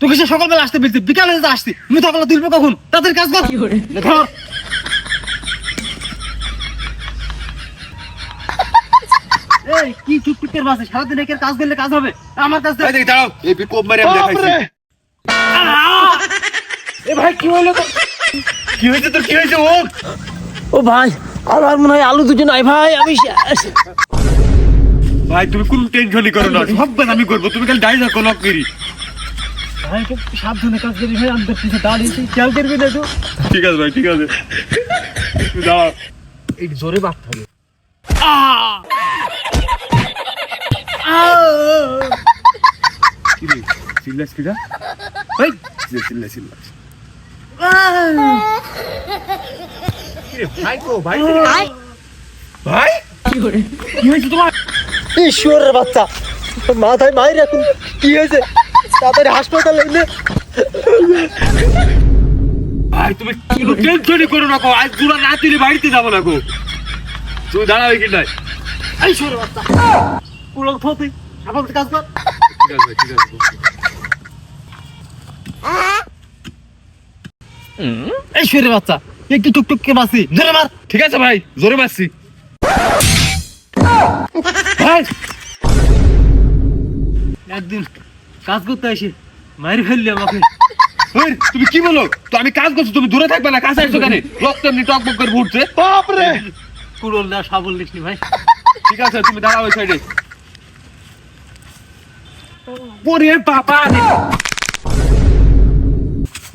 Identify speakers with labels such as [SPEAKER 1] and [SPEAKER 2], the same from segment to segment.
[SPEAKER 1] তোকে সে সকালবেলা আসতে বলছি, বিকালে আসছি, তুমি তখন তুলবো কখন? তাদের কাজ কর। এই কি টুকটুকের বাসে সারাদিন একের কাজ করলে কাজ হবে? আমার কাজ
[SPEAKER 2] দাঁড়াও, এই কোপ মারে আমি দেখাইছি।
[SPEAKER 1] এ ভাই কি হলো তো?
[SPEAKER 2] কি হয়েছে তোর, কি হয়েছে?
[SPEAKER 1] ও ভাই, আমার মনে হয় আলু দুটো নাই ভাই, আমি
[SPEAKER 2] ভাই তুমি কোন টেনশনই করো না, সব কাজ আমি করবো, তুমি খালি দাঁড়িয়ে থাকো, নক করি।
[SPEAKER 1] ভাই খুব সাবধানে কাজ করি ভাই, আমি তো পিছিয়ে দাঁড়িয়ে খেয়াল করবি না তো।
[SPEAKER 2] ঠিক আছে ভাই, ঠিক আছে, দাঁড়াও।
[SPEAKER 1] এই জোরে বাঁধতে হবে।
[SPEAKER 2] কি রে, চিল্লাস কিরা? ভাই চিল্লাস।
[SPEAKER 1] ভাই কো ভাই,
[SPEAKER 2] ভাই
[SPEAKER 1] কি হয়েছে তোমার? ঈশ্বরের বাচ্চা, মাথায় মায়ের এখন কি হয়েছে? তাড়াতাড়ি হাসপাতালে এনে।
[SPEAKER 2] ভাই তুমি টেনশনই করো না গো, আজ পুরো রাত্রি বাড়িতে যাবো না গো, তুমি দাঁড়াও এখানটায়।
[SPEAKER 1] এই ঈশ্বরের বাচ্চা, পুরো থতে সাবধানে কাজ কর।
[SPEAKER 2] ঠিক আছে, ঠিক আছে।
[SPEAKER 1] এই ঈশ্বরের বাচ্চা, একটু টুকটুককে বাসি, জোরে মার।
[SPEAKER 2] ঠিক আছে ভাই, জোরে মারছি।
[SPEAKER 1] ভাই একদিন কাজ করতে এসে মায়ের ফেললি আমাকে।
[SPEAKER 2] ওই, তুমি কি বলো? তো আমি কাজ করছি, তুমি দূরে থাকবে না, কাছে আসছো কেন? রক্ত এমনি টকবক করে ফুটছে। বাপরে,
[SPEAKER 1] কুড়োল না সাবল লিখনি ভাই।
[SPEAKER 2] ঠিক আছে, তুমি দাঁড়াও ওই সাইডে। ওরে বাবা,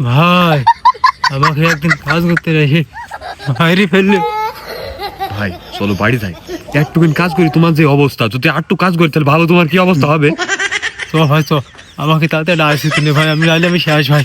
[SPEAKER 1] ভাই আমাকে একদিন কাজ করতে এসে মায়েরই ফেললি।
[SPEAKER 2] ভাই চলো বাড়ি যাই, একটুখানি কাজ করি। তোমার যে অবস্থা, যদি আরটু কাজ করি তাহলে ভালো, তোমার কি অবস্থা হবে?
[SPEAKER 1] তো ভাই তো আমাকে তাড়াতাড়ি ডাকছি তুমি ভাই, আমি নাইলে আমি শেষ ভাই।